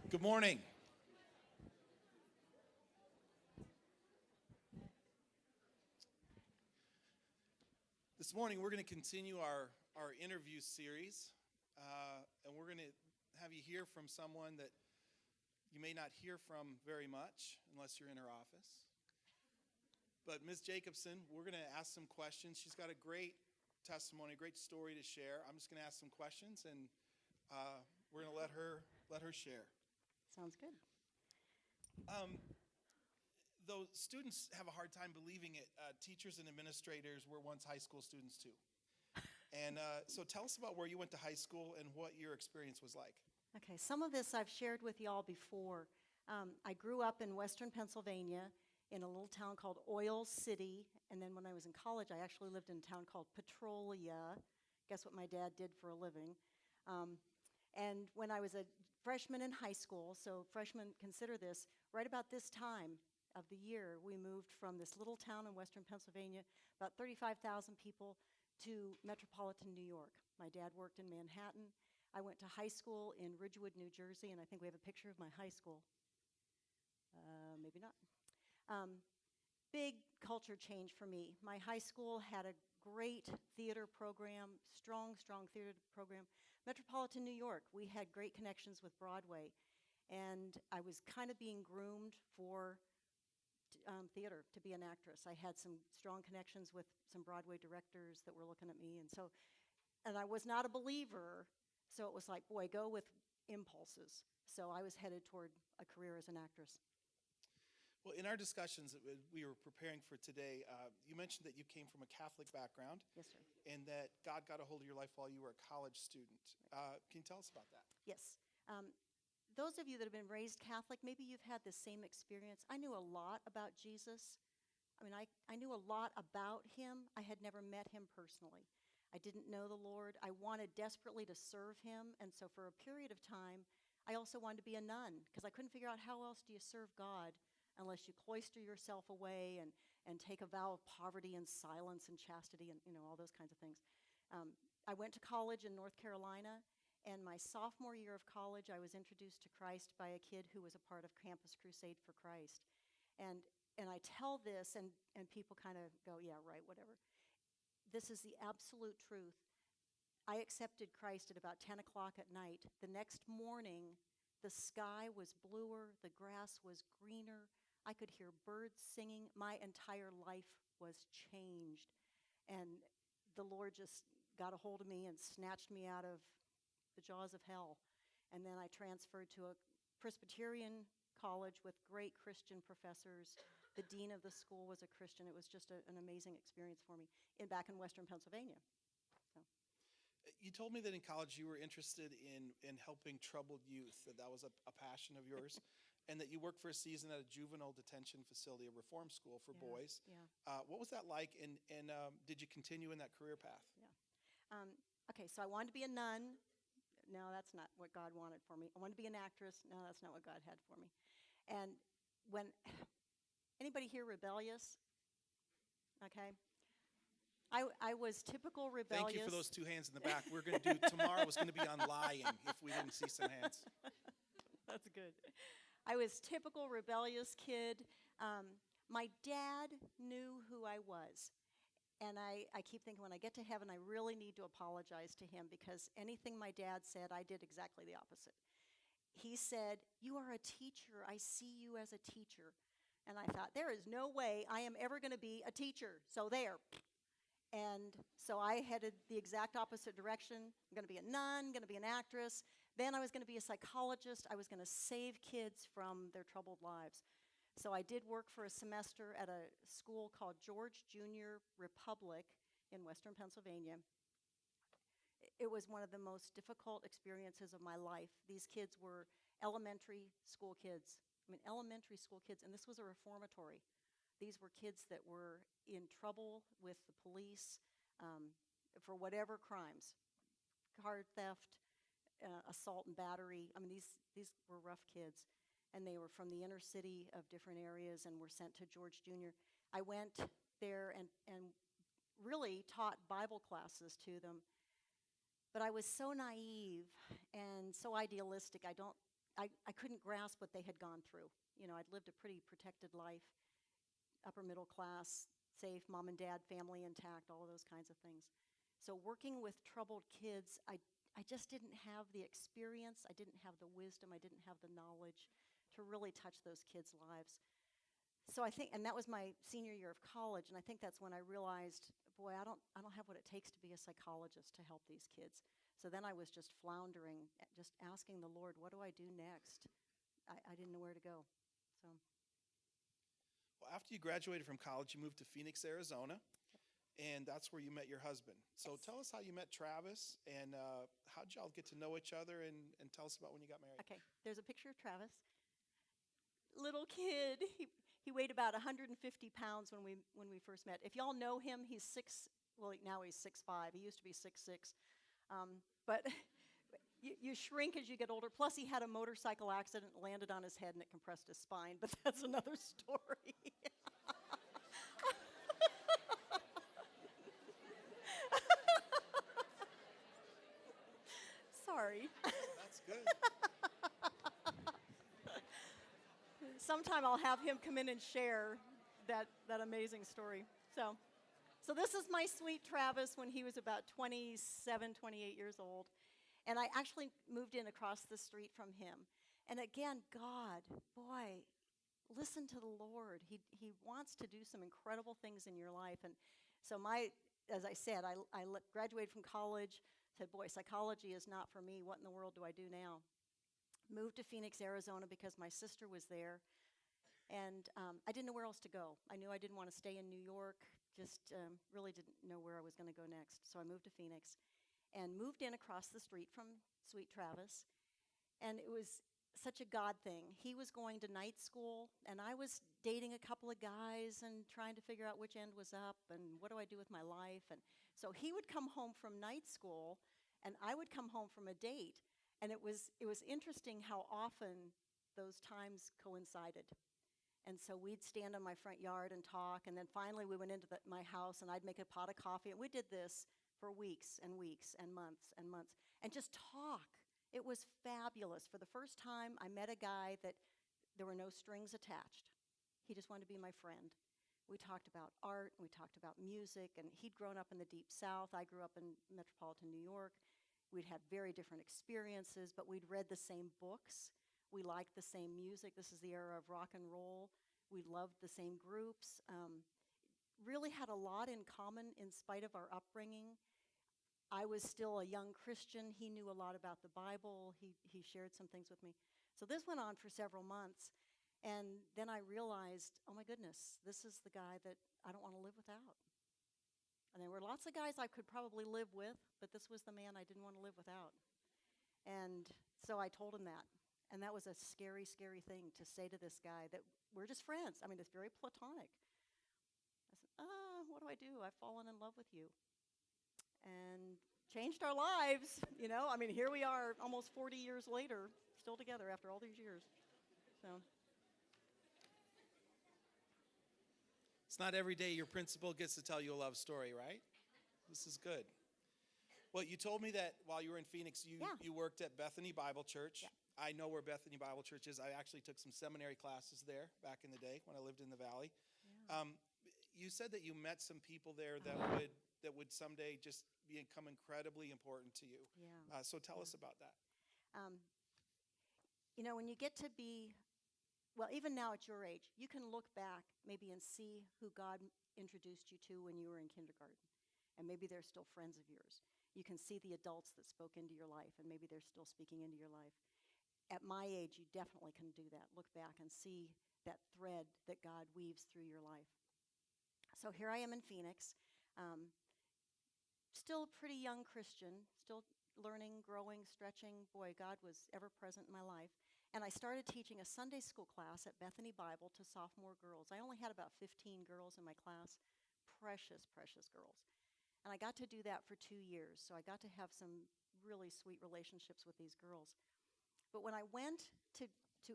Good morning. This morning we're going to continue our interview series, and we're going to have you hear from someone that you may not hear from very much unless you're in her office. But Ms. Jacobson, we're going to ask some questions. She's got a great testimony, a great story to share. I'm just going to ask some questions, and we're going to let her share. Sounds good. Though students have a hard time believing it, teachers and administrators were once high school students too. And so tell us about where you went to high school and what your experience was like. Okay, some of this I've shared with y'all before. I grew up in western Pennsylvania in a little town called Oil City, and then when I was in college, I actually lived in a town called Petrolia. Guess what my dad did for a living? And when I was a freshman in high school, so freshmen consider this, right about this time of the year, we moved from this little town in western Pennsylvania, about 35,000 people, to metropolitan New York. My dad worked in Manhattan. I went to high school in Ridgewood, New Jersey, and I think we have a picture of my high school. Maybe not. Big culture change for me. My high school had a great theater program, strong theater program. Metropolitan New York, we had great connections with Broadway, and I was kind of being groomed for theater, to be an actress. I had some strong connections with some Broadway directors that were looking at me, and I was not a believer, so it was like, boy, go with impulses. So I was headed toward a career as an actress. Well, in our discussions that we were preparing for today, you mentioned that you came from a Catholic background. Yes, sir. And that God got a hold of your life while you were a college student. Can you tell us about that? Yes. Those of you that have been raised Catholic, maybe you've had the same experience. I knew a lot about Jesus. I mean, I knew a lot about him. I had never met him personally. I didn't know the Lord. I wanted desperately to serve him. And so for a period of time, I also wanted to be a nun because I couldn't figure out how else do you serve God unless you cloister yourself away and take a vow of poverty and silence and chastity and, all those kinds of things. I went to college in North Carolina, and my sophomore year of college, I was introduced to Christ by a kid who was a part of Campus Crusade for Christ. And I tell this, and people kind of go, yeah, right, whatever. This is the absolute truth. I accepted Christ at about 10 o'clock at night. The next morning, the sky was bluer, the grass was greener, I could hear birds singing. My entire life was changed. And the Lord just got a hold of me and snatched me out of the jaws of hell. And then I transferred to a Presbyterian college with great Christian professors. The dean of the school was a Christian. It was just an amazing experience for me back in western Pennsylvania. So. You told me that in college you were interested in helping troubled youth, that was a passion of yours, and that you worked for a season at a juvenile detention facility, a reform school for boys. Yeah. What was that like, and did you continue in that career path? Yeah. Okay, so I wanted to be a nun. No, that's not what God wanted for me. I wanted to be an actress. No, that's not what God had for me. And when anybody here rebellious? Okay. I was typical rebellious. Thank you for those two hands in the back. We're going to do tomorrow was going to be on lying if we didn't see some hands. That's good. I was typical rebellious kid. My dad knew who I was. And I keep thinking when I get to heaven, I really need to apologize to him because anything my dad said, I did exactly the opposite. He said, "You are a teacher. I see you as a teacher." And I thought, there is no way I am ever going to be a teacher. So there. And so I headed the exact opposite direction. I'm going to be a nun, going to be an actress. Then I was going to be a psychologist. I was going to save kids from their troubled lives. So I did work for a semester at a school called George Junior Republic in western Pennsylvania. It was one of the most difficult experiences of my life. These kids were elementary school kids. Elementary school kids, and this was a reformatory. These were kids that were in trouble with the police for whatever crimes, car theft, assault and battery. These were rough kids, and they were from the inner city of different areas and were sent to George Junior. I went there and really taught Bible classes to them, but I was so naive and so idealistic. I don't I couldn't grasp what they had gone through. You know, I'd lived a pretty protected life, upper middle class, safe, mom and dad, family intact, all of those kinds of things. So working with troubled kids, I just didn't have the experience, I didn't have the wisdom, I didn't have the knowledge to really touch those kids' lives. So I think, and that was my senior year of college, and I think that's when I realized, boy, I don't have what it takes to be a psychologist to help these kids. So then I was just floundering, just asking the Lord, what do I do next? I didn't know where to go. So Well, after you graduated from college, you moved to Phoenix, Arizona, and that's where you met your husband. So Yes. tell us how you met Travis, and how'd y'all get to know each other, and tell us about when you got married. okay, there's a picture of Travis, little kid. He weighed about 150 pounds when we first met. If y'all know him, he's well, now he's 6'5". He used to be 6'6". But you shrink as you get older. Plus, he had a motorcycle accident, landed on his head, and it compressed his spine. But that's another story. Sorry. That's good. Sometime I'll have him come in and share that amazing story. So this is my sweet Travis when he was about 27, 28 years old. And I actually moved in across the street from him. And again, God, boy, listen to the Lord. He wants to do some incredible things in your life. And so as I said, I graduated from college, said, boy, psychology is not for me. What in the world do I do now? Moved to Phoenix, Arizona because my sister was there. And I didn't know where else to go. I knew I didn't want to stay in New York, just really didn't know where I was going to go next. So I moved to Phoenix and moved in across the street from sweet Travis. And it was such a God thing. He was going to night school, and I was dating a couple of guys and trying to figure out which end was up and what do I do with my life. And so he would come home from night school, and I would come home from a date. And it was interesting how often those times coincided. And so we'd stand on my front yard and talk, and then finally we went into my house, and I'd make a pot of coffee. And we did this for weeks and weeks and months, and just talk. It was fabulous. For the first time, I met a guy that there were no strings attached. He just wanted to be my friend. We talked about art, and we talked about music, and he'd grown up in the Deep South. I grew up in metropolitan New York. We'd had very different experiences, but we'd read the same books. We liked the same music. This is the era of rock and roll. We loved the same groups. Really had a lot in common in spite of our upbringing. I was still a young Christian. He knew a lot about the Bible. He shared some things with me. So this went on for several months. And then I realized, oh my goodness, this is the guy that I don't want to live without. And there were lots of guys I could probably live with, but this was the man I didn't want to live without. And so I told him that. And that was a scary, scary thing to say to this guy that we're just friends. I mean, it's very platonic. I said, what do I do? I've fallen in love with you. And changed our lives, you know. I mean, here we are almost 40 years later, still together after all these years. So It's not every day your principal gets to tell you a love story, right? This is good. Well, you told me that while you were in Phoenix, you worked at Bethany Bible Church. Yeah. I know where Bethany Bible Church is. I actually took some seminary classes there back in the day when I lived in the Valley. yeah. You said that you met some people there that would someday just become incredibly important to you. Yeah. So tell us about that. You know, when you get to be, well, even now at your age, you can look back maybe and see who God introduced you to when you were in kindergarten. And maybe they're still friends of yours. You can see the adults that spoke into your life, and maybe they're still speaking into your life. At my age, you definitely can do that. Look back and see that thread that God weaves through your life. So here I am in Phoenix, still a pretty young Christian, still learning, growing, stretching. Boy, God was ever present in my life. And I started teaching a Sunday school class at Bethany Bible to sophomore girls. I only had about 15 girls in my class, precious, precious girls. And I got to do that for 2 years, so I got to have some really sweet relationships with these girls. But when I went to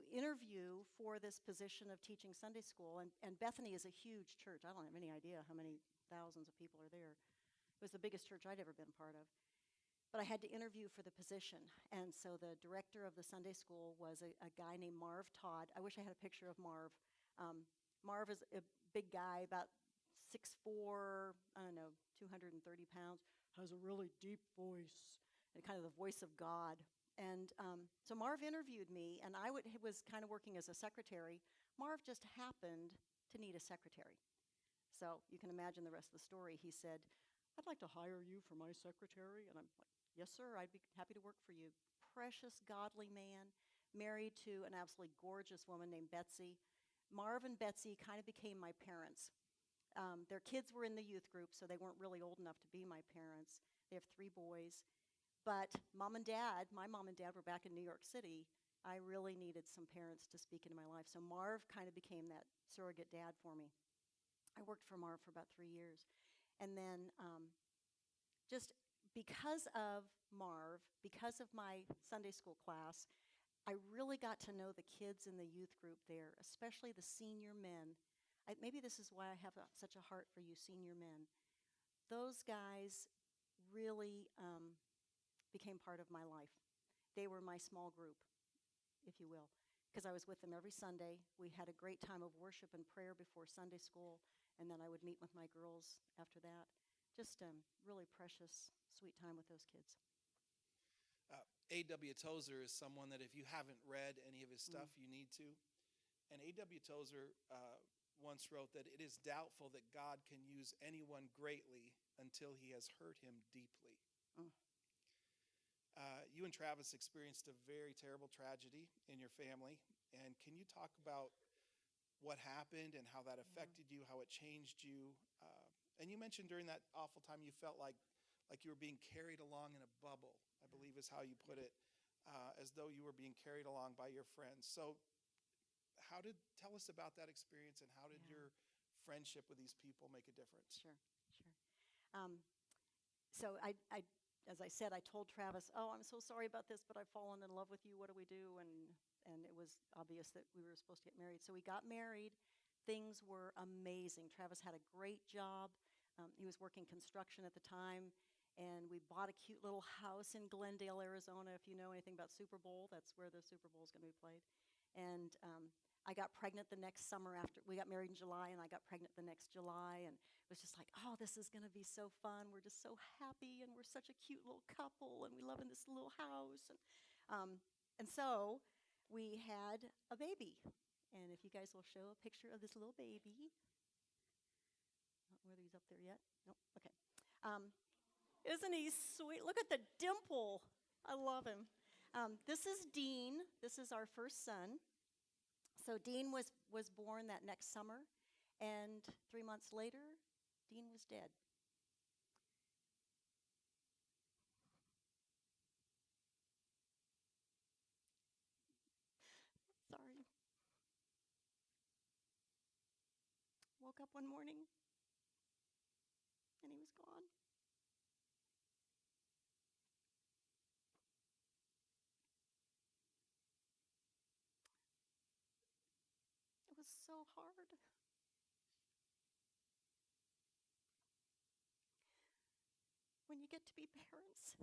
interview for this position of teaching Sunday school, and Bethany is a huge church. I don't have any idea how many thousands of people are there. It was the biggest church I'd ever been part of. But I had to interview for the position. And so the director of the Sunday school was a guy named Marv Todd. I wish I had a picture of Marv. Marv is a big guy, about 6'4", I don't know, 230 pounds, has a really deep voice, and kind of the voice of God. And so Marv interviewed me, and I was kind of working as a secretary. Marv just happened to need a secretary. So you can imagine the rest of the story. He said, "I'd like to hire you for my secretary." And I'm like, "Yes, sir, I'd be happy to work for you." Precious, godly man, married to an absolutely gorgeous woman named Betsy. Marv and Betsy kind of became my parents. Their kids were in the youth group, so they weren't really old enough to be my parents. They have 3 boys. But mom and dad, my mom and dad were back in New York City. I really needed some parents to speak into my life. So Marv kind of became that surrogate dad for me. I worked for Marv for about 3 years. And then just because of Marv, because of my Sunday school class, I really got to know the kids in the youth group there, especially the senior men. Maybe this is why I have such a heart for you senior men. Those guys really became part of my life. They were my small group, if you will, because I was with them every Sunday. We had a great time of worship and prayer before Sunday school, and then I would meet with my girls after that. Just really precious, sweet time with those kids. A.W. Tozer is someone that if you haven't read any of his stuff, you need to. And A.W. Tozer once wrote that it is doubtful that God can use anyone greatly until he has hurt him deeply. You and Travis experienced a very terrible tragedy in your family. And can you talk about what happened and how that affected you, how it changed you? And you mentioned during that awful time you felt like you were being carried along in a bubble, I believe is how you put it, as though you were being carried along by your friends. So tell us about that experience, and how did your friendship with these people make a difference? Sure. So as I said, I told Travis, "Oh, I'm so sorry about this, but I've fallen in love with you. What do we do?" And it was obvious that we were supposed to get married. So we got married. Things were amazing. Travis had a great job. He was working construction at the time, and we bought a cute little house in Glendale, Arizona. If you know anything about Super Bowl, that's where the Super Bowl is going to be played. And I got pregnant the next summer after. We got married in July, and I got pregnant the next July, and it was just like, oh, this is going to be so fun. We're just so happy, and we're such a cute little couple, and we live in this little house. And so we had a baby. And if you guys will show a picture of this little baby. Not whether he's up there yet. Nope, okay. Isn't he sweet? Look at the dimple. I love him. This is Dean. This is our first son. So Dean was born that next summer, and 3 months later, Dean was dead. Sorry. Woke up one morning, and he was gone. It was so hard. When you get to be parents,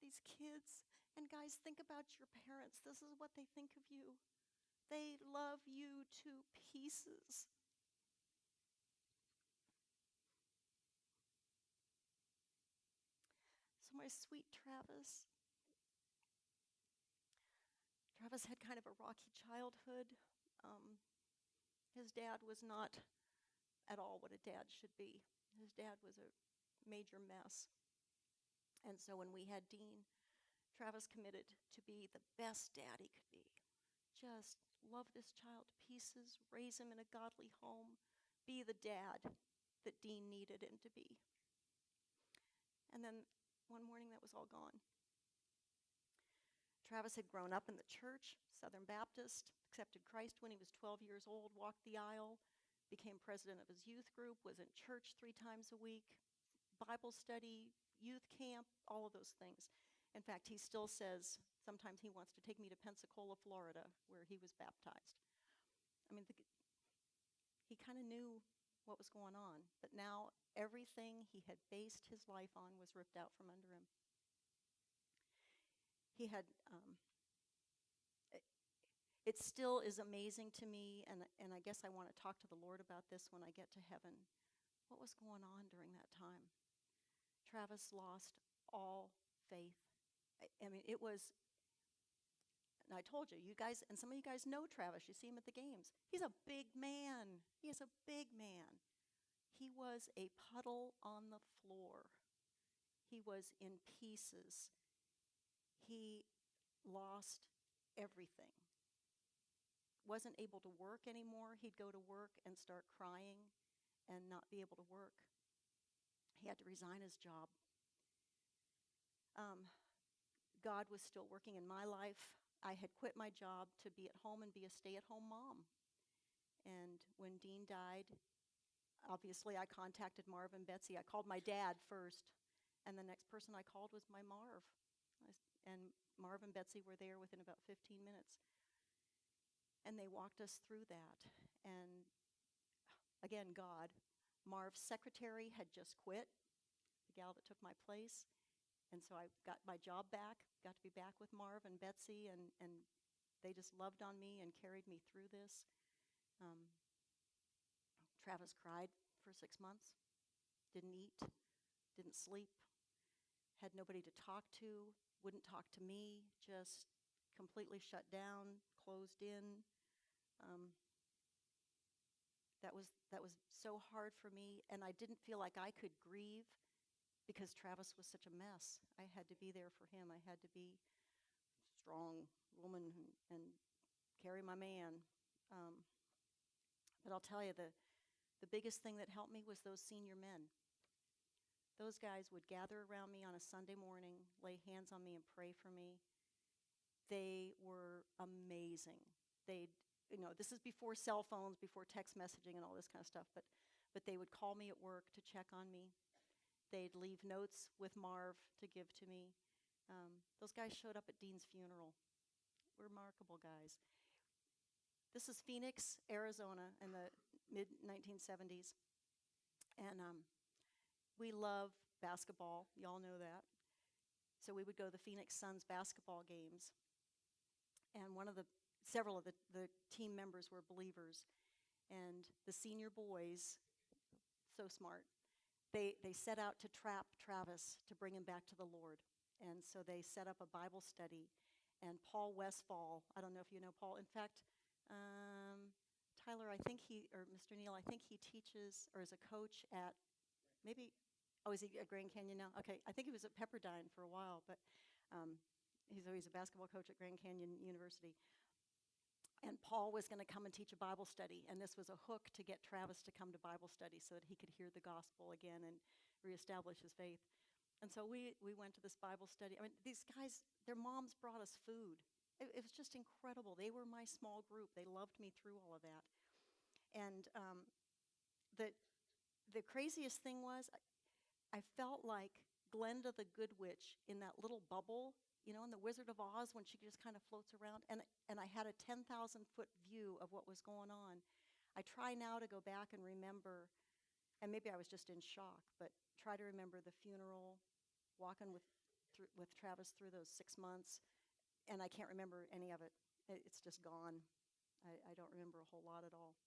these kids, and guys, think about your parents. This is what they think of you. They love you to pieces. So my sweet Travis had kind of a rocky childhood. His dad was not at all what a dad should be. His dad was a major mess. And so when we had Dean, Travis committed to be the best dad he could be. Just love this child to pieces, raise him in a godly home, be the dad that Dean needed him to be. And then one morning that was all gone. Travis had grown up in the church, Southern Baptist, accepted Christ when he was 12 years old, walked the aisle, became president of his youth group, was in church 3 times a week, Bible study, youth camp, all of those things. In fact, he still says sometimes he wants to take me to Pensacola, Florida, where he was baptized. I mean, he kind of knew what was going on. But now everything he had based his life on was ripped out from under him. He had, it still is amazing to me, and I guess I want to talk to the Lord about this when I get to heaven. What was going on during that time? Travis lost all faith. I mean, it was, and I told you, you guys, and some of you guys know Travis. You see him at the games. He's a big man. He is a big man. He was a puddle on the floor. He was in pieces. He lost everything. Wasn't able to work anymore. He'd go to work and start crying and not be able to work. He had to resign his job. God was still working in my life. I had quit my job to be at home and be a stay-at-home mom. And when Dean died, obviously I contacted Marv and Betsy. I called my dad first, and the next person I called was my Marv. And Marv and Betsy were there within about 15 minutes. And they walked us through that. And again, God. Marv's secretary had just quit, the gal that took my place. And so I got my job back, got to be back with Marv and Betsy, and they just loved on me and carried me through this. Travis cried for 6 months, didn't eat, didn't sleep, had nobody to talk to, wouldn't talk to me, just completely shut down, closed in. That was so hard for me, and I didn't feel like I could grieve because Travis was such a mess. I had to be there for him. I had to be a strong woman and carry my man. But I'll tell you, the biggest thing that helped me was those senior men. Those guys would gather around me on a Sunday morning, lay hands on me and pray for me. They were amazing. This is before cell phones, before text messaging and all this kind of stuff, but they would call me at work to check on me. They'd leave notes with Marv to give to me. Those guys showed up at Dean's funeral. Remarkable guys. This is Phoenix, Arizona in the mid-1970s. And we love basketball. Y'all know that. So we would go to the Phoenix Suns basketball games. And several of the team members were believers. And the senior boys, so smart, they set out to trap Travis to bring him back to the Lord. And so they set up a Bible study. And Paul Westfall, I don't know if you know Paul. In fact, Tyler, or Mr. Neal, I think he teaches or is a coach at is he at Grand Canyon now? Okay, I think he was at Pepperdine for a while, but he's a basketball coach at Grand Canyon University. And Paul was going to come and teach a Bible study, and this was a hook to get Travis to come to Bible study so that he could hear the gospel again and reestablish his faith. And so we went to this Bible study. I mean, these guys, their moms brought us food. It was just incredible. They were my small group. They loved me through all of that. And the craziest thing was I felt like Glenda the Good Witch in that little bubble, in the Wizard of Oz when she just kind of floats around. And I had a 10,000-foot view of what was going on. I try now to go back and remember, and maybe I was just in shock, but try to remember the funeral, walking with Travis through those 6 months, and I can't remember any of it. It's just gone. I don't remember a whole lot at all.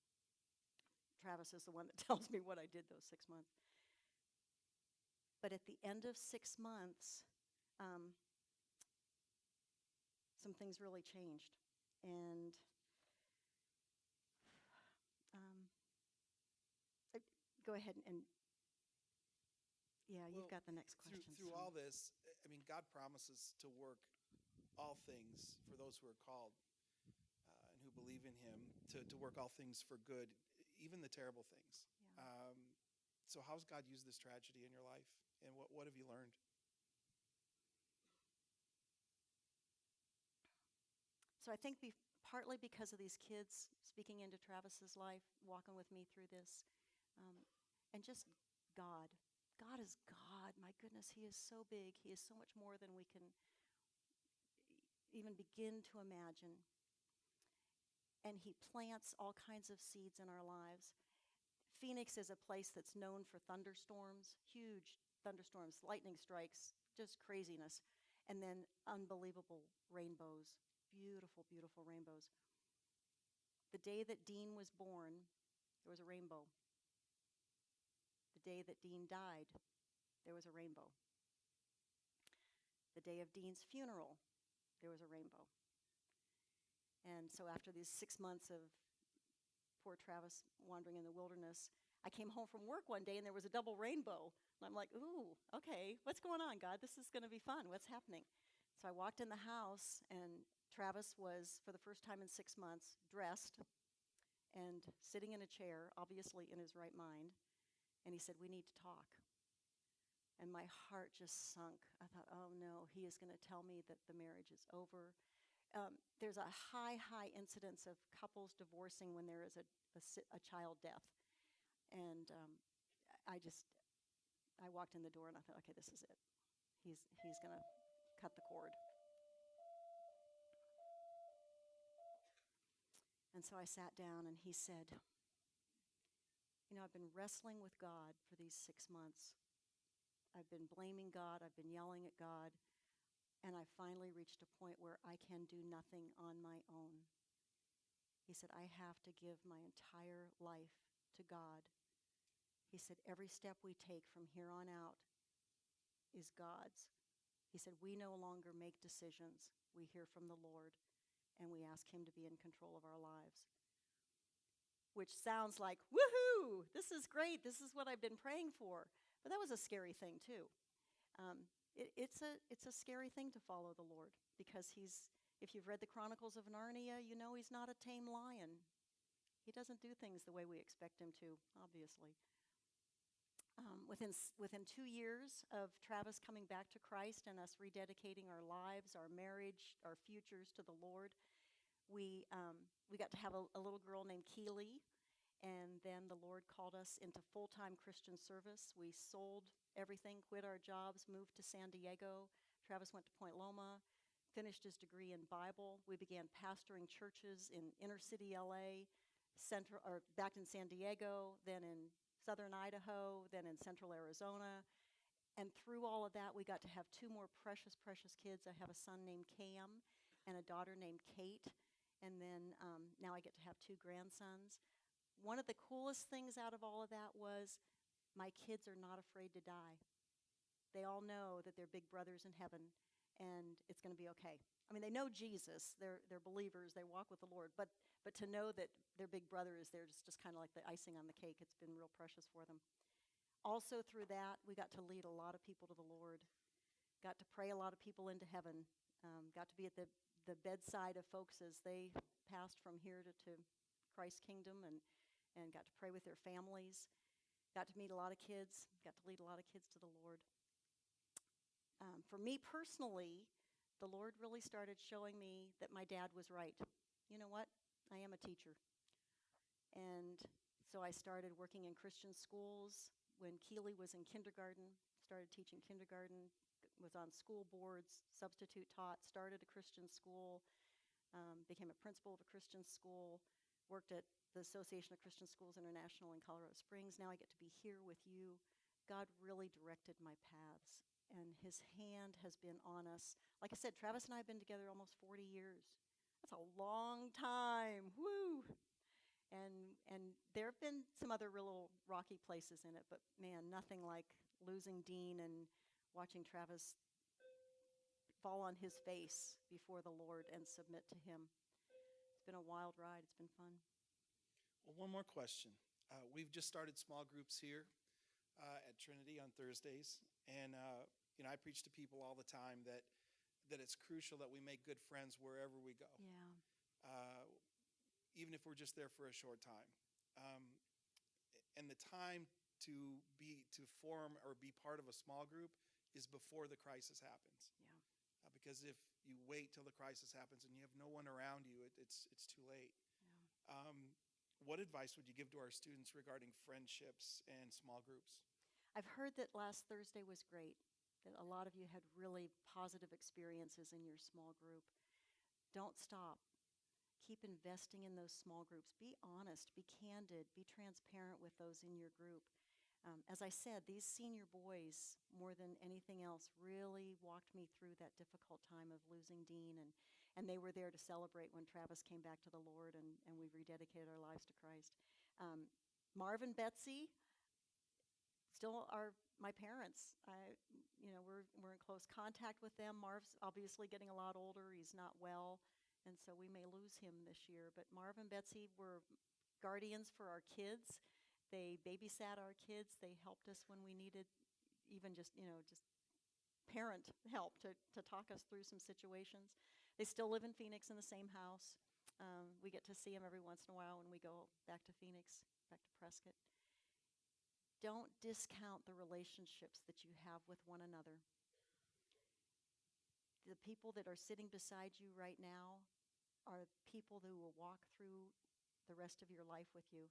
Travis is the one that tells me what I did those 6 months. But at the end of 6 months, some things really changed. And go ahead and you've got the next question. Through all this, I mean, God promises to work all things for those who are called and who believe in him, to work all things for good, even the terrible things. Yeah. So how's God used this tragedy in your life, and what have you learned? So I think partly because of these kids speaking into Travis's life, walking with me through this, and just God. God is God. My goodness, he is so big. He is so much more than we can even begin to imagine. And he plants all kinds of seeds in our lives. Phoenix is a place that's known for thunderstorms, huge thunderstorms, lightning strikes, just craziness, and then unbelievable rainbows, beautiful, beautiful rainbows. The day that Dean was born, there was a rainbow. The day that Dean died, there was a rainbow. The day of Dean's funeral, there was a rainbow. And so after these 6 months of poor Travis wandering in the wilderness, I came home from work one day and there was a double rainbow. And I'm like, ooh, okay, what's going on, God? This is going to be fun. What's happening? So I walked in the house, and Travis was, for the first time in 6 months, dressed and sitting in a chair, obviously in his right mind. And he said, we need to talk. And my heart just sunk. I thought, oh no, he is going to tell me that the marriage is over. There's a high incidence of couples divorcing when there is a child death. And I walked in the door and I thought, okay, this is it. He's going to cut the cord. And so I sat down and he said, I've been wrestling with God for these 6 months. I've been blaming God. I've been yelling at God. And I finally reached a point where I can do nothing on my own. He said, I have to give my entire life to God. He said, every step we take from here on out is God's. He said, we no longer make decisions. We hear from the Lord, and we ask him to be in control of our lives. Which sounds like, woohoo, this is great. This is what I've been praying for. But that was a scary thing, too. It's a scary thing to follow the Lord, because if you've read the Chronicles of Narnia, you know he's not a tame lion. He doesn't do things the way we expect him to, obviously. Within 2 years of Travis coming back to Christ and us rededicating our lives, our marriage, our futures to the Lord, we got to have a little girl named Keely, and then the Lord called us into full-time Christian service. We sold everything, quit our jobs, moved to San Diego. Travis went to Point Loma, finished his degree in Bible. We began pastoring churches in inner city LA, back in San Diego, then in southern Idaho, then in central Arizona. And through all of that, we got to have 2 more precious, precious kids. I have a son named Cam and a daughter named Kate. And then now I get to have 2 grandsons. One of the coolest things out of all of that was my kids are not afraid to die. They all know that they're big brothers in heaven, and it's going to be okay. I mean, they know Jesus. They're believers. They walk with the Lord. But to know that their big brother is there is just kind of like the icing on the cake. It's been real precious for them. Also through that, we got to lead a lot of people to the Lord. Got to pray a lot of people into heaven. Got to be at the bedside of folks as they passed from here to Christ's kingdom, and got to pray with their families. Got to meet a lot of kids. Got to lead a lot of kids to the Lord. For me personally, the Lord really started showing me that my dad was right. You know what? I am a teacher. And so I started working in Christian schools when Keely was in kindergarten, started teaching kindergarten, was on school boards, substitute taught, started a Christian school, became a principal of a Christian school, worked at the Association of Christian Schools International in Colorado Springs. Now I get to be here with you. God really directed my paths, and his hand has been on us. Like I said, Travis and I have been together almost 40 years. That's a long time. Woo! And there have been some other real rocky places in it, but man, nothing like losing Dean and watching Travis fall on his face before the Lord and submit to him. It's been a wild ride. It's been fun. Well, one more question. We've just started small groups here at Trinity on Thursdays, and I preach to people all the time that it's crucial that we make good friends wherever we go. Yeah. Even if we're just there for a short time. And the time to form or be part of a small group is before the crisis happens. Yeah. Because if you wait till the crisis happens and you have no one around you, it's too late. Yeah. What advice would you give to our students regarding friendships and small groups? I've heard that last Thursday was great, that a lot of you had really positive experiences in your small group. Don't stop. keep investing in those small groups. Be honest, be candid, be transparent with those in your group. As I said, these senior boys, more than anything else, really walked me through that difficult time of losing Dean, and they were there to celebrate when Travis came back to the Lord, and we rededicated our lives to Christ. Marv and Betsy still are my parents. We're in close contact with them. Marv's obviously getting a lot older. He's not well, and so we may lose him this year. But Marv and Betsy were guardians for our kids. They babysat our kids. They helped us when we needed even just parent help to talk us through some situations. They still live in Phoenix in the same house. We get to see them every once in a while when we go back to Phoenix, back to Prescott. Don't discount the relationships that you have with one another. The people that are sitting beside you right now are people who will walk through the rest of your life with you.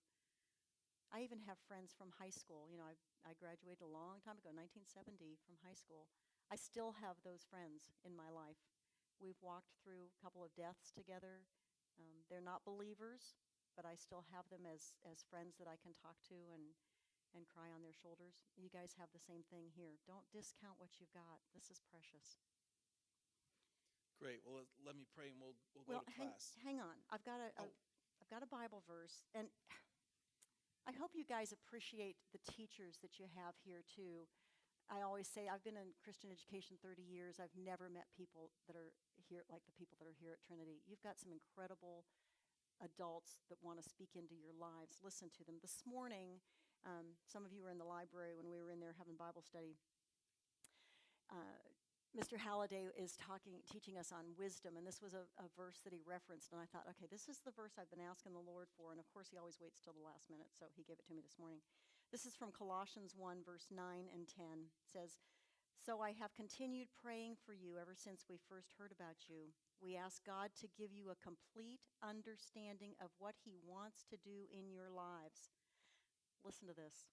I even have friends from high school. I graduated a long time ago, 1970, from high school. I still have those friends in my life. We've walked through a couple of deaths together. They're not believers, but I still have them as friends that I can talk to and cry on their shoulders. You guys have the same thing here. Don't discount what you've got. This is precious. Great. Well, let me pray and we'll go to class. Hang on. I've got a Bible verse, and I hope you guys appreciate the teachers that you have here too. I always say I've been in Christian education 30 years. I've never met people that are here like the people that are here at Trinity. You've got some incredible adults that want to speak into your lives. Listen to them. This morning, some of you were in the library when we were in there having Bible study. Mr. Halliday is teaching us on wisdom, and this was a verse that he referenced, and I thought, okay, this is the verse I've been asking the Lord for, and of course he always waits till the last minute, so he gave it to me this morning. This is from Colossians 1, verse 9 and 10. It says, "So I have continued praying for you ever since we first heard about you. We ask God to give you a complete understanding of what he wants to do in your lives." Listen to this.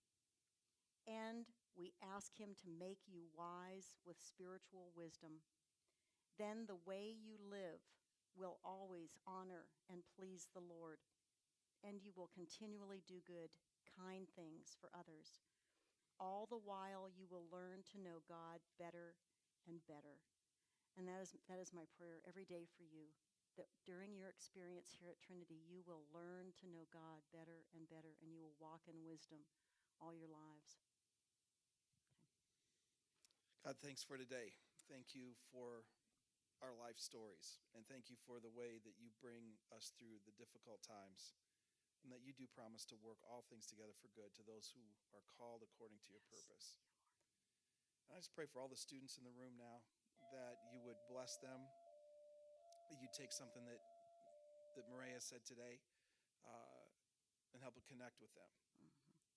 "And we ask him to make you wise with spiritual wisdom. Then the way you live will always honor and please the Lord, and you will continually do good, kind things for others. All the while you will learn to know God better and better." And that is my prayer every day for you, that during your experience here at Trinity, you will learn to know God better and better, and you will walk in wisdom all your lives. God, thanks for today. Thank you for our life stories, and thank you for the way that you bring us through the difficult times, and that you do promise to work all things together for good to those who are called according to your purpose. And I just pray for all the students in the room now, that you would bless them, that you'd take something that Moira said today and help it connect with them,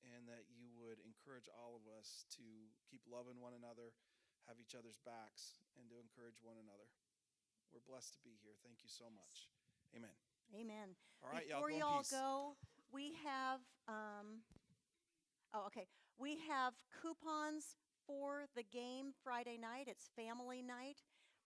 and that you would encourage all of us to keep loving one another, have each other's backs, and to encourage one another. We're blessed to be here. Thank you so much. Amen. Amen. All right, Before y'all, you go in all peace. go, we have we have coupons for the game Friday night. It's family night.